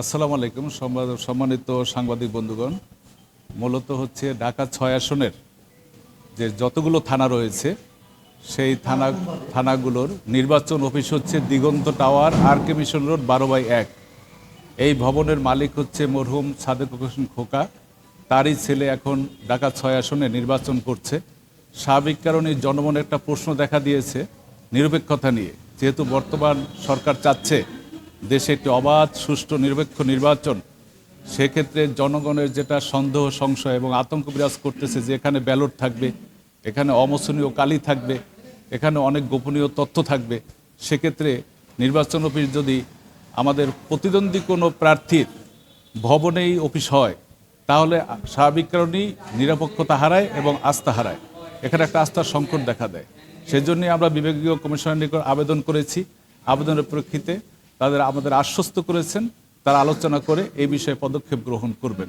আসসালামু আলাইকুম সম্মানিত সাংবাদিক বন্ধুগণ। মূলত হচ্ছে ঢাকা ৬ আসনের যে যতগুলো থানা রয়েছে সেই থানাগুলোর নির্বাচন অফিস হচ্ছে দিগন্ত টাওয়ার, আর.কে মিশন রোড ১২/১। এই ভবনের মালিক হচ্ছে মরহুম সাদেক হোসেন খোকা। তারই ছেলে এখন ঢাকা ৬ আসনে নির্বাচন করছে। স্বাভাবিক কারণে জনমনে একটা প্রশ্ন দেখা দিয়েছে নিরপেক্ষতা নিয়ে। যেহেতু বর্তমান সরকার চাচ্ছে দেশে একটি অবাধ, সুষ্ঠু, নিরপেক্ষ নির্বাচন, সেক্ষেত্রে জনগণের যেটা সন্দেহ, সংশয় এবং আতঙ্ক বিরাজ করতেছে যে এখানে ব্যালট থাকবে, এখানে অমোচনীয় কালি থাকবে, এখানে অনেক গোপনীয় তথ্য থাকবে, সেক্ষেত্রে নির্বাচন অফিস যদি আমাদের প্রতিদ্বন্দ্বী কোনো প্রার্থীর ভবনেই অফিস হয় তাহলে স্বাভাবিক কারণেই নিরপেক্ষতা হারায় এবং আস্থা হারায়। এখানে একটা আস্থার সংকট দেখা দেয়। সেজন্যই আমরা বিভাগীয় কমিশনের নিকট আবেদন করেছি। আবেদনের প্রেক্ষিতে আমাদের আশ্বস্ত করেছেন তারা আলোচনা করে এই বিষয়ে পদক্ষেপ গ্রহণ করবেন।